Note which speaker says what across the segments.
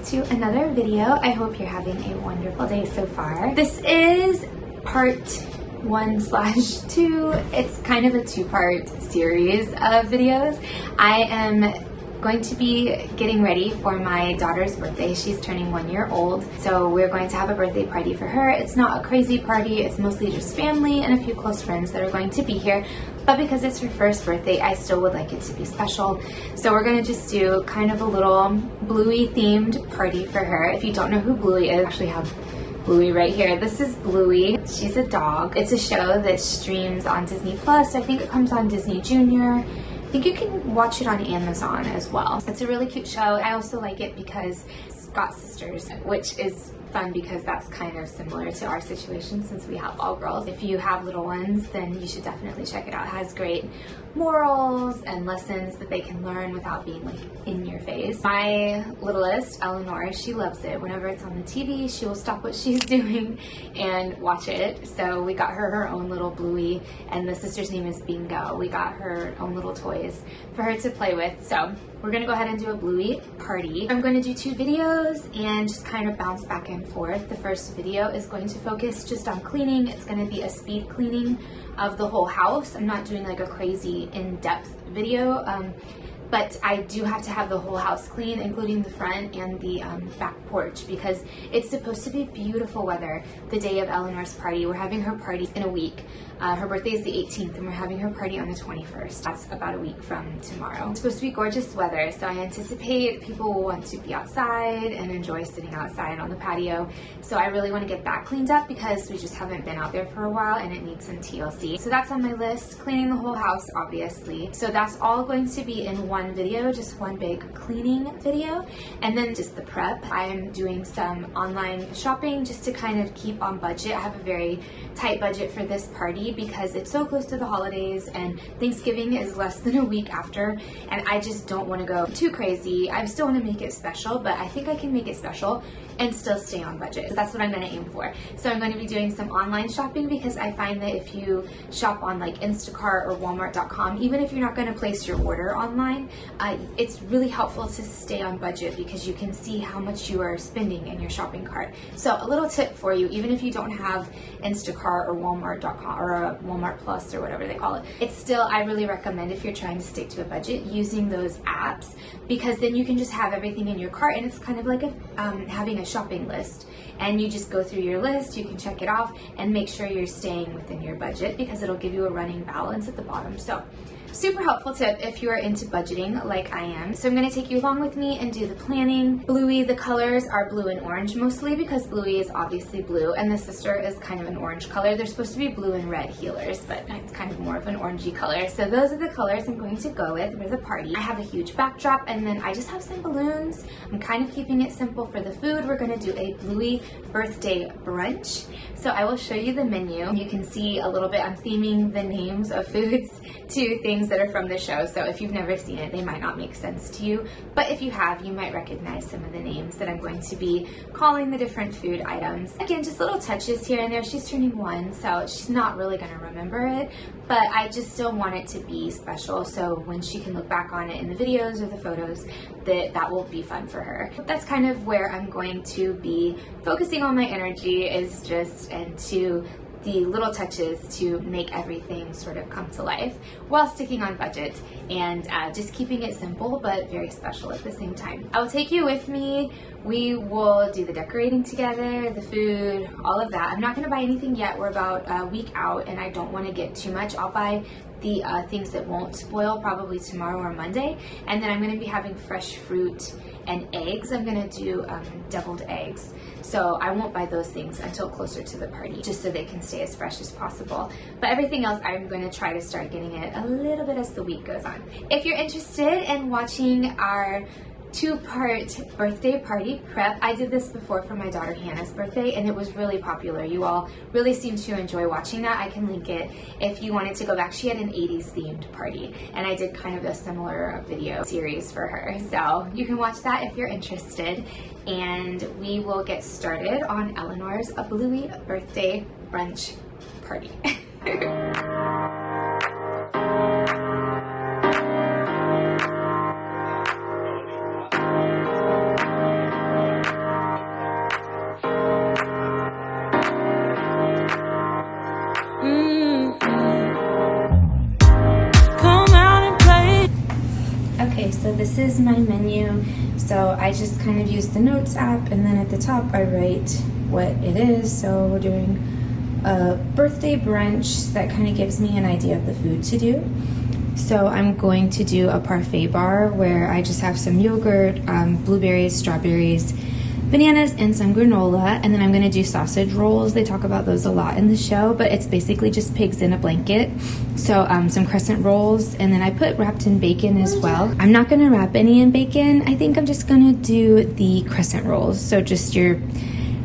Speaker 1: to another video. I hope you're having a wonderful day so far. This is part 1/2. It's kind of a two-part series of videos. I am going to be getting ready for my daughter's birthday. She's turning 1 year old, so we're going to have a birthday party for her. It's not a crazy party, it's mostly just family and a few close friends that are going to be here, but because it's her first birthday, I still would like it to be special. So we're going to just do kind of a little Bluey themed party for her. If you don't know who Bluey is, I actually have Bluey right here. This is Bluey. She's a dog. It's a show that streams on Disney Plus. I think it comes on Disney Junior. I think you can watch it on Amazon as well. It's a really cute show. I also like it because it's got sisters, which is fun because that's kind of similar to our situation since we have all girls. If you have little ones, then you should definitely check it out. It has great morals and lessons that they can learn without being like in your face. My littlest, Eleanor, she loves it. Whenever it's on the TV, she will stop what she's doing and watch it. So we got her own little Bluey, and the sister's name is Bingo. We got her own little toys for her to play with. So we're gonna go ahead and do a Bluey party. I'm going to do 2 videos and just kind of bounce back and forth. The first video is going to focus just on cleaning. It's going to be a speed cleaning of the whole house. I'm not doing like a crazy in-depth video, but I do have to have the whole house clean, including the front and the back porch, because it's supposed to be beautiful weather the day of Eleanor's party. We're having her party in a week. Her birthday is the 18th, and we're having her party on the 21st. That's about a week from tomorrow. It's supposed to be gorgeous weather, so I anticipate people will want to be outside and enjoy sitting outside on the patio. So I really want to get that cleaned up because we just haven't been out there for a while and it needs some TLC. So that's on my list. Cleaning the whole house, obviously. So that's all going to be in one video, just one big cleaning video. And then just the prep. I am doing some online shopping just to kind of keep on budget. I have a very tight budget for this party because it's so close to the holidays and Thanksgiving is less than a week after, and I just don't want to go too crazy. I still want to make it special, but I think I can make it special and still stay on budget. So that's what I'm going to aim for. So I'm going to be doing some online shopping because I find that if you shop on like Instacart or Walmart.com, even if you're not going to place your order online, it's really helpful to stay on budget because you can see how much you are spending in your shopping cart. So a little tip for you, even if you don't have Instacart or Walmart.com or Walmart Plus or whatever they call it, it's still, I really recommend if you're trying to stick to a budget, using those apps, because then you can just have everything in your cart and it's kind of like having a shopping list, and you just go through your list, you can check it off and make sure you're staying within your budget because it'll give you a running balance at the bottom. So super helpful tip if you are into budgeting like I am. So I'm going to take you along with me and do the planning. Bluey, the colors are blue and orange mostly because Bluey is obviously blue and the sister is kind of an orange color. They're supposed to be blue and red heelers, but it's kind of more of an orangey color. So those are the colors I'm going to go with for the party. I have a huge backdrop and then I just have some balloons. I'm kind of keeping it simple for the food. We're going to do a Bluey birthday brunch. So I will show you the menu. You can see a little bit, I'm theming the names of foods to things that are from the show. So if you've never seen it, they might not make sense to you. But if you have, you might recognize some of the names that I'm going to be calling the different food items. Again, just little touches here and there. She's turning 1, so she's not really going to remember it, but I just still want it to be special. So when she can look back on it in the videos or the photos, that will be fun for her. That's kind of where I'm going to be focusing on my energy, is just into the little touches to make everything sort of come to life while sticking on budget and just keeping it simple but very special at the same time. I will take you with me. We will do the decorating together, the food, all of that. I'm not going to buy anything yet. We're about a week out and I don't want to get too much. I'll buy the things that won't spoil probably tomorrow or Monday, and then I'm going to be having fresh fruit and eggs. I'm going to do deviled eggs, so I won't buy those things until closer to the party just so they can stay as fresh as possible. But everything else I'm going to try to start getting it a little bit as the week goes on. If you're interested in watching our 2-part birthday party prep. I did this before for my daughter Hannah's birthday and it was really popular. You all really seem to enjoy watching that. I can link it if you wanted to go back. She had an 80s themed party and I did kind of a similar video series for her. So you can watch that if you're interested, and we will get started on Eleanor's Bluey birthday brunch party. So this is my menu. So I just kind of use the Notes app, and then at the top I write what it is. So we're doing a birthday brunch that kind of gives me an idea of the food to do. So I'm going to do a parfait bar where I just have some yogurt, blueberries, strawberries, bananas, and some granola. And then I'm gonna do sausage rolls. They talk about those a lot in the show, but it's basically just pigs in a blanket. So some crescent rolls, and then I put wrapped in bacon as well. I'm not gonna wrap any in bacon. I think I'm just gonna do the crescent rolls. So just your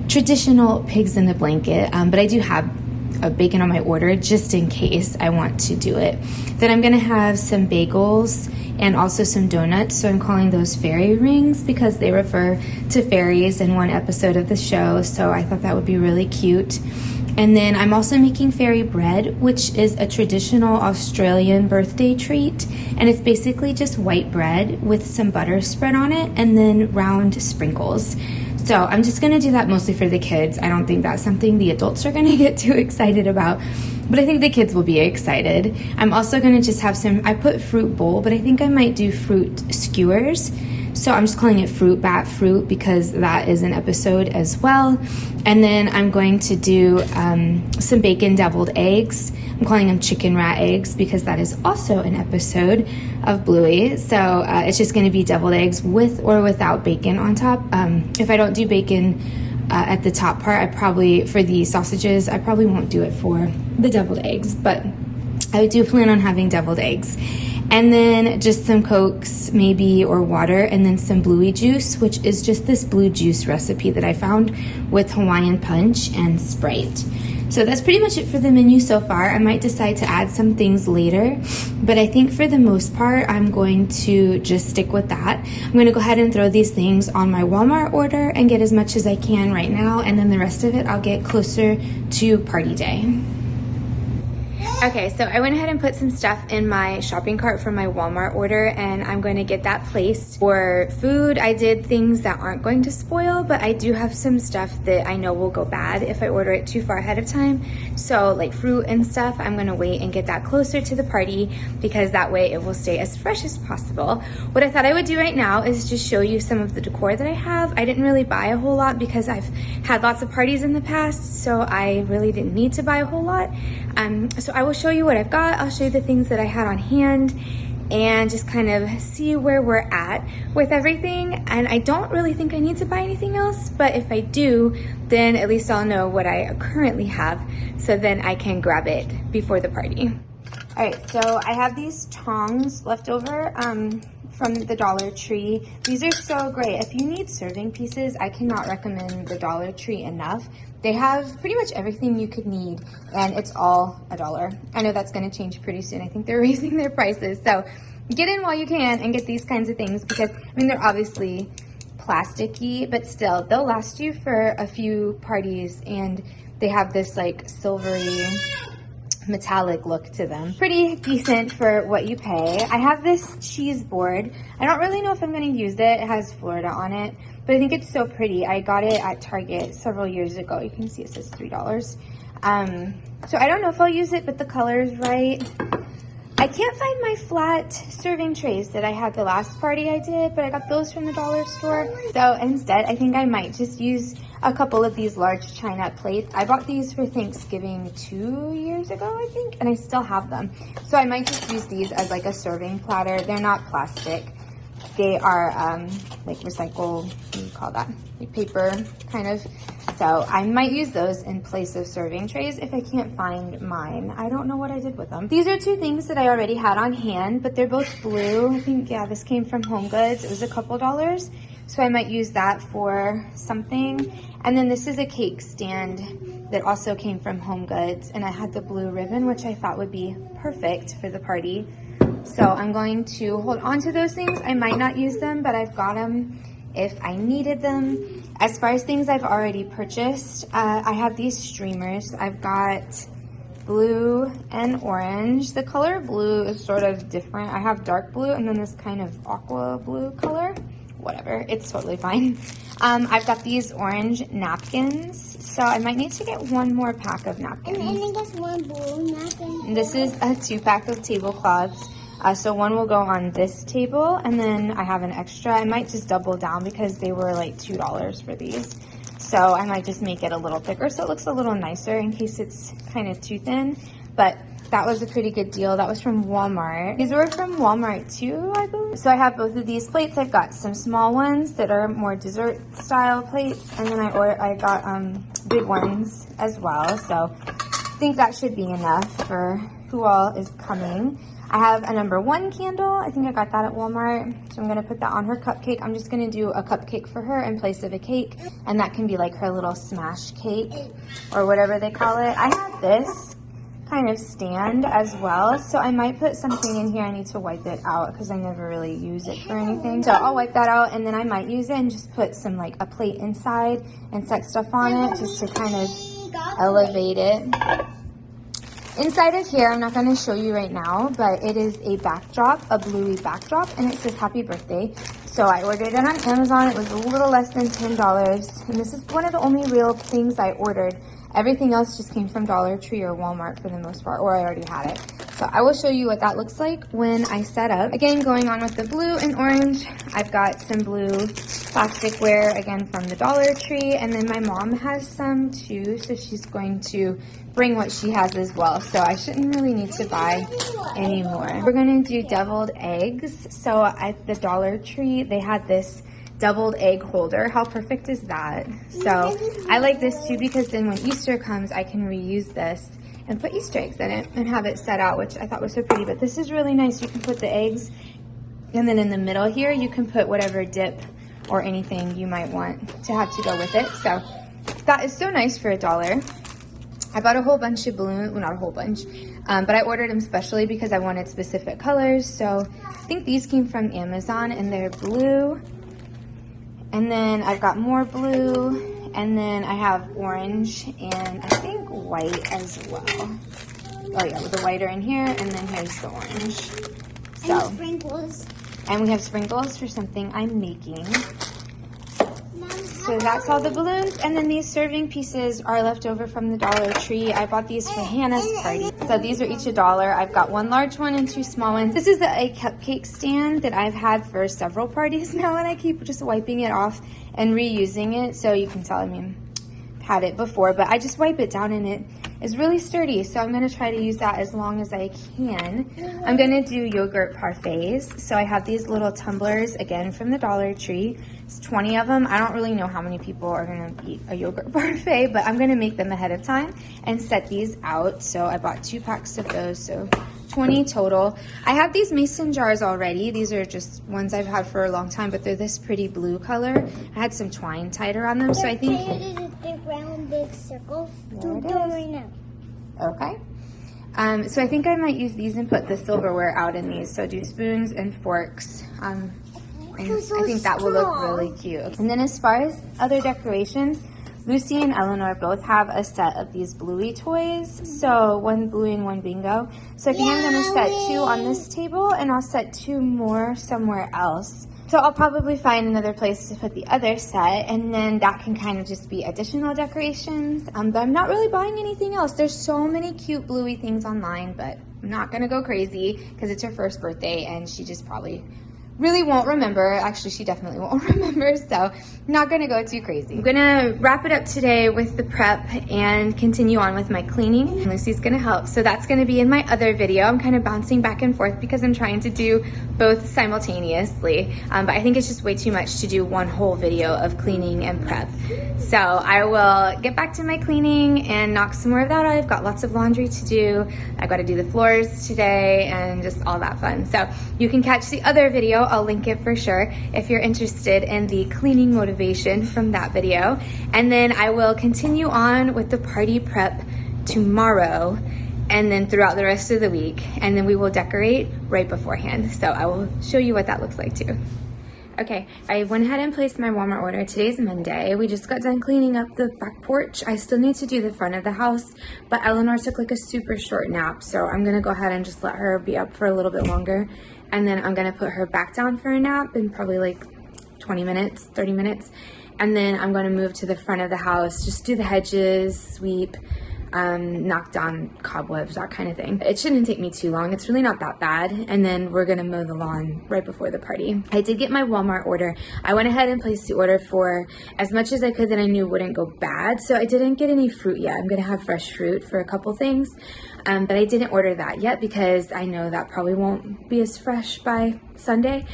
Speaker 1: traditional pigs in the blanket, but I do have a bacon on my order just in case I want to do it. Then I'm gonna have some bagels and also some donuts. So I'm calling those fairy rings because they refer to fairies in one episode of the show. So I thought that would be really cute. And then I'm also making fairy bread, which is a traditional Australian birthday treat. And it's basically just white bread with some butter spread on it and then round sprinkles. So I'm just gonna do that mostly for the kids. I don't think that's something the adults are gonna get too excited about, but I think the kids will be excited. I'm also gonna just have some, I put fruit bowl, but I think I might do fruit skewers. So I'm just calling it fruit bat fruit because that is an episode as well. And then I'm going to do some bacon deviled eggs. I'm calling them chicken rat eggs because that is also an episode of Bluey. So it's just going to be deviled eggs with or without bacon on top. If I don't do bacon at the top part, I probably, for the sausages, I probably won't do it for the deviled eggs, but I do plan on having deviled eggs. And then just some Cokes maybe, or water, and then some Bluey juice, which is just this blue juice recipe that I found with Hawaiian Punch and Sprite. So that's pretty much it for the menu so far. I might decide to add some things later, but I think for the most part, I'm going to just stick with that. I'm gonna go ahead and throw these things on my Walmart order and get as much as I can right now, and then the rest of it I'll get closer to party day. Okay, so I went ahead and put some stuff in my shopping cart for my Walmart order, and I'm going to get that placed. For food, I did things that aren't going to spoil, but I do have some stuff that I know will go bad if I order it too far ahead of time. So like fruit and stuff, I'm gonna wait and get that closer to the party because that way it will stay as fresh as possible. What I thought I would do right now is just show you some of the decor that I have. I didn't really buy a whole lot because I've had lots of parties in the past, so I really didn't need to buy a whole lot. So I will show you what I've got. I'll show you the things that I had on hand and just kind of see where we're at with everything. And I don't really think I need to buy anything else, but if I do, then at least I'll know what I currently have, so then I can grab it before the party. All right, so I have these tongs left over from the Dollar Tree. These are so great. If you need serving pieces, I cannot recommend the Dollar Tree enough. They have pretty much everything you could need, and it's all $1. I know that's gonna change pretty soon. I think they're raising their prices. So get in while you can and get these kinds of things because, I mean, they're obviously plasticky, but still, they'll last you for a few parties, and they have this like silvery metallic look to them. Pretty decent for what you pay. I have this cheese board. I don't really know if I'm gonna use it. It has Florida on it, but I think it's so pretty. I got it at Target several years ago. You can see it says $3. So I don't know if I'll use it, but the color is right. I can't find my flat serving trays that I had the last party I did, but I got those from the dollar store. So instead, I think I might just use a couple of these large china plates. I bought these for Thanksgiving 2 years ago, I think, and I still have them. So I might just use these as like a serving platter. They're not plastic. They are like recycled, what do you call that? Like paper, kind of. So I might use those in place of serving trays if I can't find mine. I don't know what I did with them. These are two things that I already had on hand, but they're both blue. I think, yeah, this came from Home Goods. It was a couple dollars. So I might use that for something. And then this is a cake stand that also came from Home Goods. And I had the blue ribbon, which I thought would be perfect for the party. So I'm going to hold on to those things. I might not use them, but I've got them if I needed them. As far as things I've already purchased, I have these streamers. I've got blue and orange. The color blue is sort of different. I have dark blue and then this kind of aqua blue color. Whatever, it's totally fine. I've got these orange napkins, so I might need to get one more pack of napkins.
Speaker 2: And I think that's one blue napkin.
Speaker 1: And this is a 2-pack of tablecloths. So one will go on this table, and then I have an extra. I might just double down because they were like $2 for these. So I might just make it a little thicker so it looks a little nicer in case it's kind of too thin. But that was a pretty good deal. That was from Walmart. These were from Walmart too, I believe. So I have both of these plates. I've got some small ones that are more dessert style plates, and then I got big ones as well. So I think that should be enough for who all is coming. I have a number 1 candle. I think I got that at Walmart. So I'm gonna put that on her cupcake. I'm just gonna do a cupcake for her in place of a cake, and that can be like her little smash cake or whatever they call it. I have this kind of stand as well, so I might put something in here. I need to wipe it out because I never really use it for anything. So I'll wipe that out, and then I might use it and just put some like a plate inside and set stuff on it just to kind of elevate it. Inside of here, I'm not going to show you right now, but it is a backdrop, a Bluey backdrop, and it says happy birthday. So I ordered it on Amazon. It was a little less than $10, and this is one of the only real things I ordered. Everything else just came from Dollar Tree or Walmart for the most part, or I already had it. So I will show you what that looks like when I set up. Again, going on with the blue and orange, I've got some blue plasticware, again, from the Dollar Tree. And then my mom has some too, so she's going to bring what she has as well. So I shouldn't really need to buy any more. We're gonna do deviled eggs. So at the Dollar Tree, they had this doubled egg holder. How perfect is that? So I like this too because then when Easter comes, I can reuse this and put Easter eggs in it and have it set out, which I thought was so pretty. But this is really nice. You can put the eggs, and then in the middle here, you can put whatever dip or anything you might want to have to go with it. So that is so nice for $1. I bought a whole bunch of balloons, well, not a whole bunch, but I ordered them specially because I wanted specific colors. So I think these came from Amazon, and they're blue. And then I've got more blue, and then I have orange, and I think white as well. Oh yeah, with the white are in here, and then here's the orange. So,
Speaker 2: and sprinkles.
Speaker 1: And we have sprinkles for something I'm making. So that's all the balloons, and then these serving pieces are left over from the Dollar Tree. I bought these for Hannah's party. So these are each $1. I've got 1 large one and 2 small ones. This is a cupcake stand that I've had for several parties now, and I keep just wiping it off and reusing it. So you can tell, I mean, I've had it before, but I just wipe it down and it is really sturdy. So I'm gonna try to use that as long as I can. I'm gonna do yogurt parfaits. So I have these little tumblers, again, from the Dollar Tree. It's 20 of them. I don't really know how many people are gonna eat a yogurt parfait, but I'm gonna make them ahead of time and set these out. So I bought 2 packs of those, so 20 total. I have these mason jars already. These are just ones I've had for a long time, but they're this pretty blue color. I had some twine tied around them, so I think...
Speaker 2: Big round, big circle.
Speaker 1: There it is.
Speaker 2: Right now.
Speaker 1: Okay. So I think I might use these and put the silverware out in these. So do spoons and forks. And I think that will look really cute. And then as far as other decorations, Lucy and Eleanor both have a set of these Bluey toys. So 1 Bluey and 1 Bingo. So I think I'm gonna set 2 on this table, and I'll set 2 more somewhere else. So I'll probably find another place to put the other set, and then that can kind of just be additional decorations. But I'm not really buying anything else. There's so many cute Bluey things online, but I'm not gonna go crazy because it's her first birthday and she just probably really won't remember. Actually, she definitely won't remember, so I'm not gonna go too crazy. I'm gonna wrap it up today with the prep and continue on with my cleaning. Lucy's gonna help, so that's gonna be in my other video. I'm kind of bouncing back and forth because I'm trying to do both simultaneously, but I think it's just way too much to do one whole video of cleaning and prep. So I will get back to my cleaning and knock some more of that out. I've got lots of laundry to do. I've got to do the floors today and just all that fun. So you can catch the other video. I'll link it for sure if you're interested in the cleaning motivation from that video. And then I will continue on with the party prep tomorrow and then throughout the rest of the week. And then we will decorate right beforehand. So I will show you what that looks like too. Okay, I went ahead and placed my Walmart order. Today's Monday. We just got done cleaning up the back porch. I still need to do the front of the house, but Eleanor took like a super short nap. So I'm gonna go ahead and just let her be up for a little bit longer. And then I'm gonna put her back down for a nap in probably like 20 minutes, 30 minutes. And then I'm gonna move to the front of the house, just do the hedges, sweep, knock down cobwebs, that kind of thing. It shouldn't take me too long. It's really not that bad. And then we're gonna mow the lawn right before the party. I did get my Walmart order. I went ahead and placed the order for as much as I could that I knew wouldn't go bad. So I didn't get any fruit yet. I'm gonna have fresh fruit for a couple things. But I didn't order that yet because I know that probably won't be as fresh by Sunday.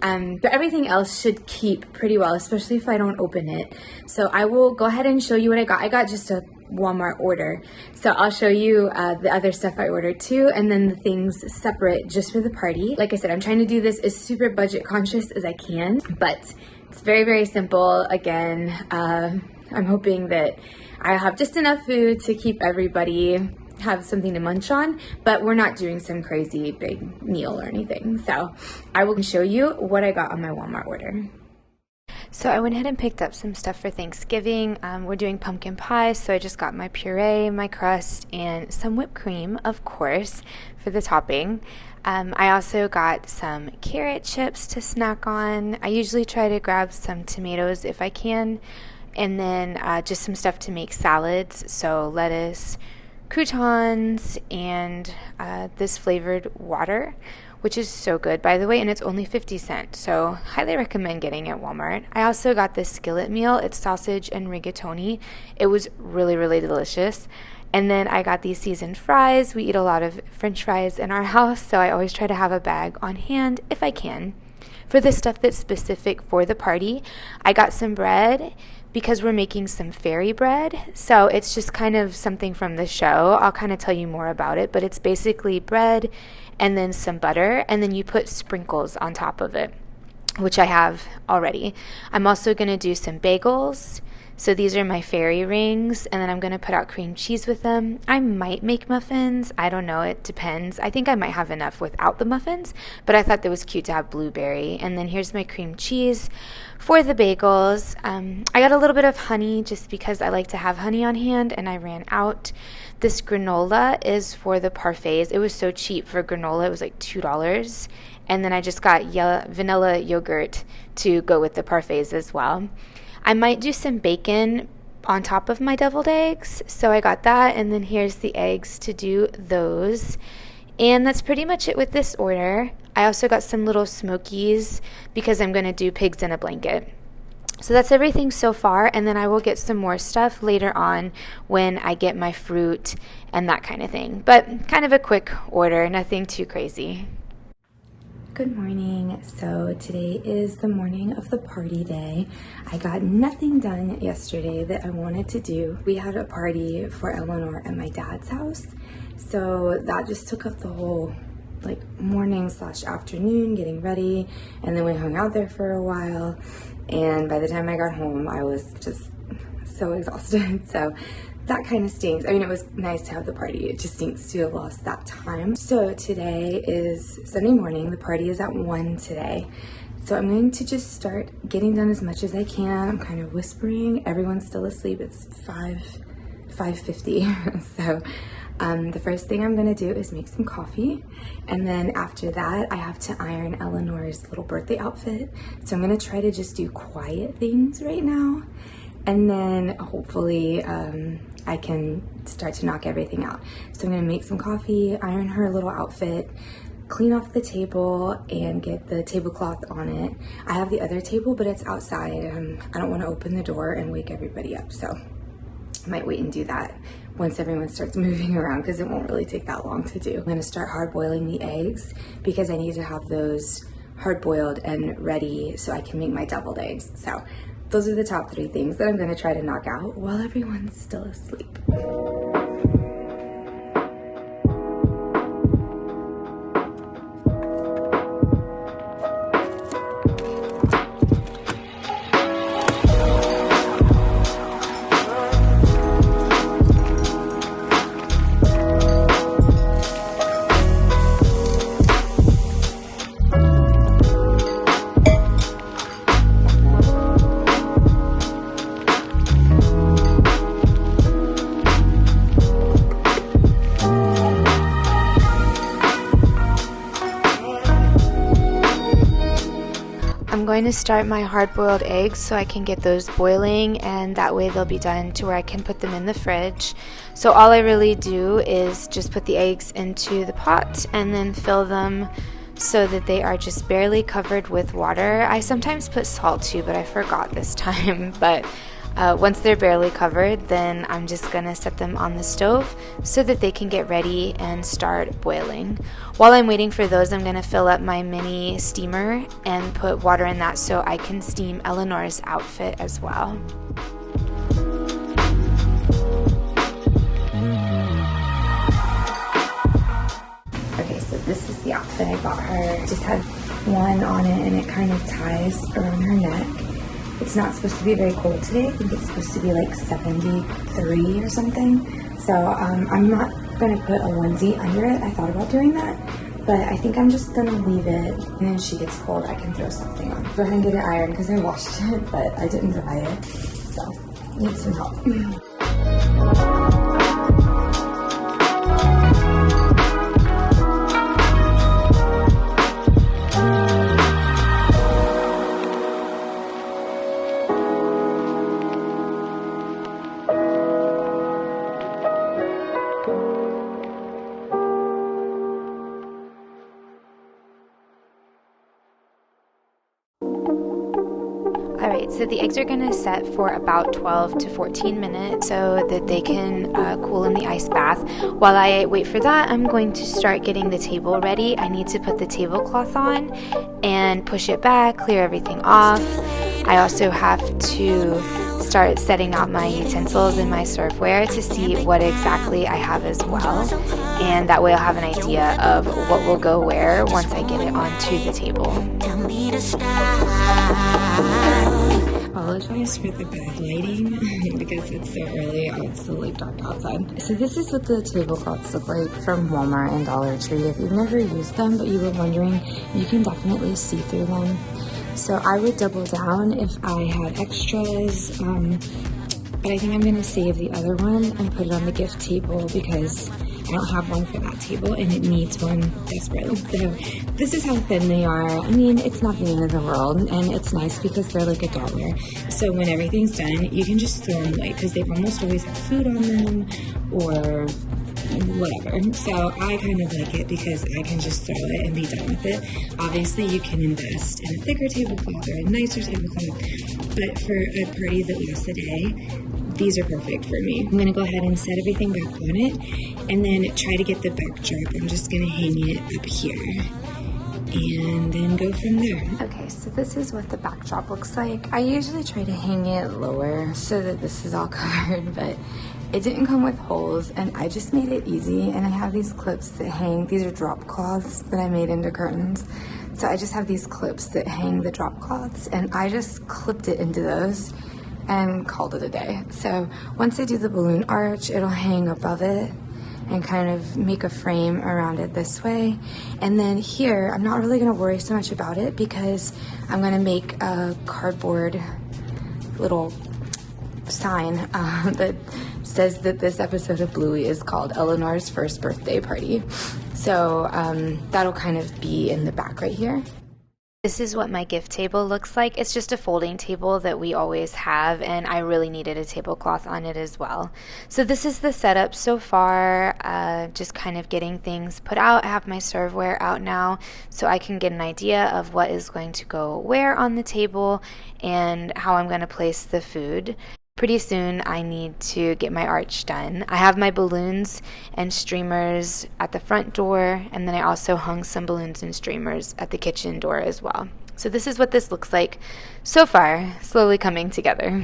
Speaker 1: But everything else should keep pretty well, especially if I don't open it. So I will go ahead and show you what I got. I got just a Walmart order. So I'll show you the other stuff I ordered too, and then the things separate just for the party. Like I said, I'm trying to do this as super budget conscious as I can, but it's very, very simple. Again, I'm hoping that I have just enough food to keep everybody have something to munch on, but we're not doing some crazy big meal or anything. So I will show you what I got on my Walmart order. So I went ahead and picked up some stuff for Thanksgiving. We're doing pumpkin pie, so I just got my puree, my crust, and some whipped cream, of course, for the topping. I also got some carrot chips to snack on. I usually try to grab some tomatoes if I can, and then just some stuff to make salads, so lettuce, croutons, and this flavored water, which is so good, by the way, and it's only 50 cents, so highly recommend getting it at Walmart. I also got this skillet meal. It's sausage and rigatoni. It was really, really delicious. And then I got these seasoned fries. We eat a lot of French fries in our house, so I always try to have a bag on hand if I can. For the stuff that's specific for the party, I got some bread because we're making some fairy bread. So it's just kind of something from the show. I'll kind of tell you more about it, but it's basically bread and then some butter, and then you put sprinkles on top of it, which I have already. I'm also going to do some bagels. So these are my fairy rings, and then I'm going to put out cream cheese with them. I might make muffins. I don't know. It depends. I think I might have enough without the muffins, but I thought that was cute to have blueberry. And then here's my cream cheese for the bagels. I got a little bit of honey just because I like to have honey on hand, and I ran out. This granola is for the parfaits. It was so cheap for granola. It was like $2. And then I just got vanilla yogurt to go with the parfaits as well. I might do some bacon on top of my deviled eggs, so I got that, and then here's the eggs to do those. And that's pretty much it with this order. I also got some little smokies because I'm going to do pigs in a blanket. So that's everything so far, and then I will get some more stuff later on when I get my fruit and that kind of thing. But kind of a quick order, nothing too crazy. Good morning. So today is the morning of the party day. I got nothing done yesterday that I wanted to do. We had a party for Eleanor at my dad's house, so that just took up the whole morning / afternoon getting ready, and then we hung out there for a while, and by the time I got home I was just so exhausted. So that kind of stinks. I mean, it was nice to have the party. It just stinks to have lost that time. So today is Sunday morning. The party is at 1 today. So I'm going to just start getting done as much as I can. I'm kind of whispering. Everyone's still asleep. It's 5:50. So the first thing I'm going to do is make some coffee. And then after that, I have to iron Eleanor's little birthday outfit. So I'm going to try to just do quiet things right now. And then hopefully I can start to knock everything out. So I'm gonna make some coffee, iron her little outfit, clean off the table, and get the tablecloth on it. I have the other table, but it's outside. I don't wanna open the door and wake everybody up. So I might wait and do that once everyone starts moving around, because it won't really take that long to do. I'm gonna start hard boiling the eggs because I need to have those hard boiled and ready so I can make my deviled eggs. So those are the top 3 things that I'm going to try to knock out while everyone's still asleep. I'm going to start my hard-boiled eggs so I can get those boiling, and that way they'll be done to where I can put them in the fridge. So all I really do is just put the eggs into the pot and then fill them so that they are just barely covered with water. I sometimes put salt too, but I forgot this time. But once they're barely covered, then I'm just gonna set them on the stove so that they can get ready and start boiling. While I'm waiting for those, I'm gonna fill up my mini steamer and put water in that so I can steam Eleanor's outfit as well. Okay, so this is the outfit I got her. It just has one on it and it kind of ties around her neck. It's not supposed to be very cold today. I think it's supposed to be like 73 or something. So I'm not gonna put a onesie under it. I thought about doing that, but I think I'm just gonna leave it, and then she gets cold, I can throw something on. Go ahead and get it ironed because I washed it, but I didn't dry it. So need some help. Alright, so the eggs are going to set for about 12 to 14 minutes so that they can cool in the ice bath. While I wait for that, I'm going to start getting the table ready. I need to put the tablecloth on and push it back, clear everything off. I also have to start setting out my utensils and my serveware to see what exactly I have as well. And that way I'll have an idea of what will go where once I get it onto the table. Apologize for the bad lighting because it's so early. It's still like dark outside. So this is what the tablecloths look like from Walmart and Dollar Tree. If you've never used them but you were wondering, you can definitely see through them. So I would double down if I had extras, but I think I'm gonna save the other one and put it on the gift table because I don't have one for that table and it needs one desperately. So this is how thin they are. I mean, it's not the end of the world, and it's nice because they're like $1. So when everything's done, you can just throw them away because they almost always have food on them or whatever. So I kind of like it because I can just throw it and be done with it. Obviously you can invest in a thicker tablecloth or a nicer tablecloth, but for a party that lasts a day, these are perfect for me. I'm gonna go ahead and set everything back on it and then try to get the backdrop. I'm just gonna hang it up here and then go from there. Okay, so this is what the backdrop looks like. I usually try to hang it lower so that this is all covered, but it didn't come with holes and I just made it easy, and I have these clips that hang. These are drop cloths that I made into curtains. So I just have these clips that hang the drop cloths and I just clipped it into those and called it a day. So once I do the balloon arch, it'll hang above it and kind of make a frame around it this way. And then here, I'm not really gonna worry so much about it because I'm gonna make a cardboard little sign that says that this episode of Bluey is called Eleanor's First Birthday Party. So that'll kind of be in the back right here. This is what my gift table looks like. It's just a folding table that we always have, and I really needed a tablecloth on it as well. So this is the setup so far, just kind of getting things put out. I have my serveware out now so I can get an idea of what is going to go where on the table and how I'm going to place the food. Pretty soon I need to get my arch done. I have my balloons and streamers at the front door, and then I also hung some balloons and streamers at the kitchen door as well. So this is what this looks like so far, slowly coming together.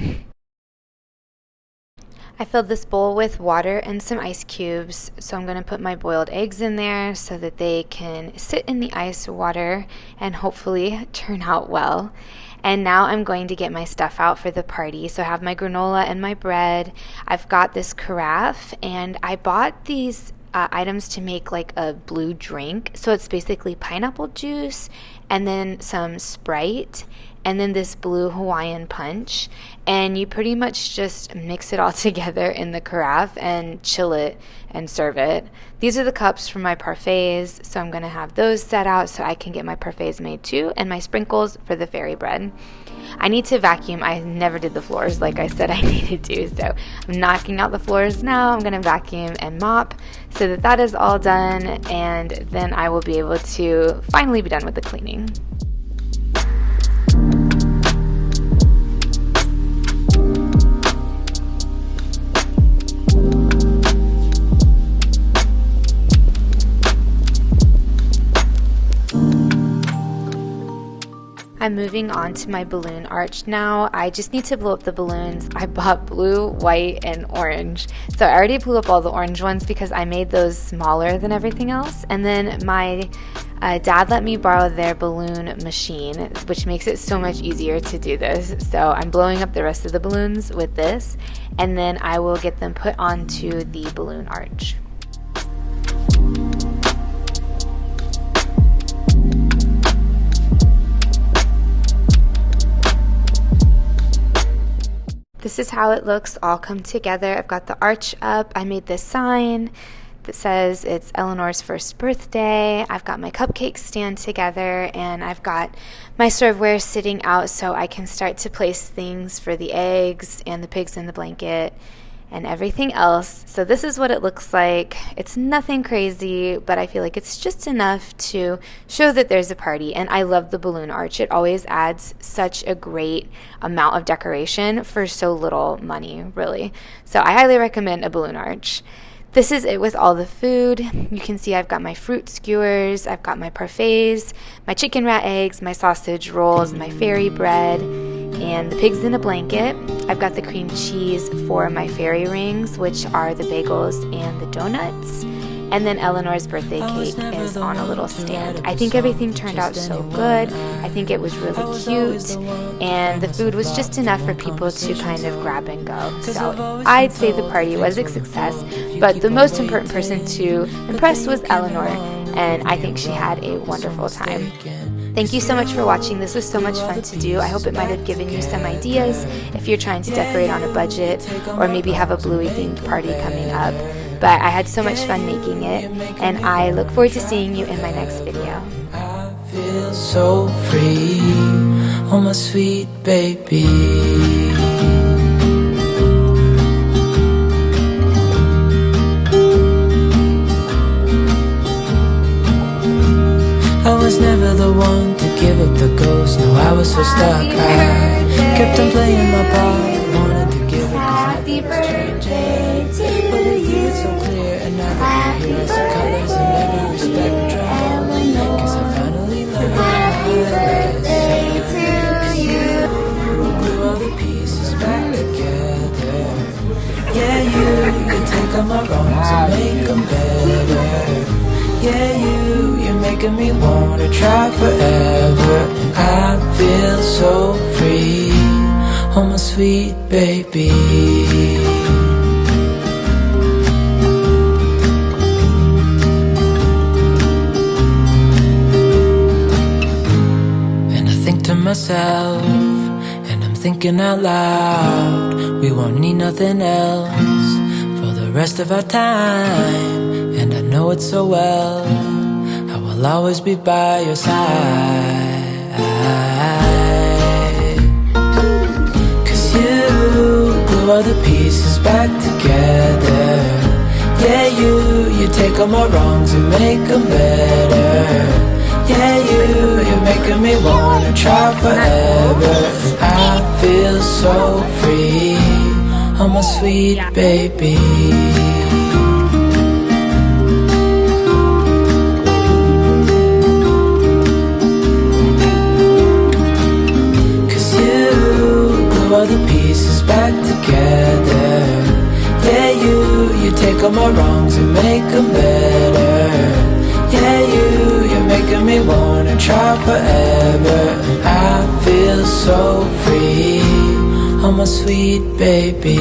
Speaker 1: I filled this bowl with water and some ice cubes, so I'm going to put my boiled eggs in there so that they can sit in the ice water and hopefully turn out well. And now I'm going to get my stuff out for the party. So I have my granola and my bread. I've got this carafe, and I bought these items to make like a blue drink. So it's basically pineapple juice and then some Sprite and then this blue Hawaiian punch, and you pretty much just mix it all together in the carafe and chill it and serve it. These are the cups for my parfaits, so I'm going to have those set out so I can get my parfaits made too, and my sprinkles for the fairy bread. I need to vacuum. I never did the floors like I said I needed to, so I'm knocking out the floors now. I'm going to vacuum and mop so that that is all done, and then I will be able to finally be done with the cleaning. I'm moving on to my balloon arch now. I just need to blow up the balloons. I bought blue, white, and orange. So I already blew up all the orange ones because I made those smaller than everything else. And then my dad let me borrow their balloon machine, which makes it so much easier to do this. So I'm blowing up the rest of the balloons with this, and then I will get them put onto the balloon arch. This is how it looks all come together. I've got the arch up. I made this sign that says it's Eleanor's first birthday. I've got my cupcake stand together, and I've got my serveware sitting out so I can start to place things for the eggs and the pigs in the blanket and everything else. So this is what it looks like. It's nothing crazy, but I feel like it's just enough to show that there's a party. And I love the balloon arch. It always adds such a great amount of decoration for so little money, really. So I highly recommend a balloon arch. This is it with all the food. You can see I've got my fruit skewers, I've got my parfaits, my chicken rat eggs, my sausage rolls, my fairy bread, and the pigs in a blanket. I've got the cream cheese for my fairy rings, which are the bagels and the donuts. And then Eleanor's birthday cake is on a little stand. I think everything turned out so good. I think it was really cute, and the food was just enough for people to kind of grab and go. So I'd say the party was a success, but the most important person to impress was Eleanor, and I think she had a wonderful time. Thank you so much for watching. This was so much fun to do. I hope it might have given you some ideas if you're trying to decorate on a budget or maybe have a Bluey themed party coming up. But I had so much fun making it, and I look forward to seeing you in my next video.
Speaker 3: I feel so free, oh my sweet baby. I was never the one to give up the ghost. No, I was so stuck. I kept on playing my part. Wanted to give it 'cause
Speaker 1: Happy birthday to you.
Speaker 3: it's so clear, and now that you hear some colors in every spectrum. 'Cause I finally learned
Speaker 1: Happy birthday to you.
Speaker 3: glue all the pieces back together. Yeah, you take all my wrongs and make them better. Yeah, you're making me wanna try forever. I feel so free, oh my sweet baby. And I think to myself, and I'm thinking out loud, we won't need nothing else for the rest of our time. And I know it so well, I will always be by your side. 'Cause you glue all the pieces back together. Yeah, you take all my wrongs and make them better. Yeah, you're making me wanna try forever. I feel so free, oh my sweet baby. All the pieces back together. Yeah, you take all my wrongs and make them better. Yeah, you're making me wanna try forever. I feel so free, oh my sweet baby.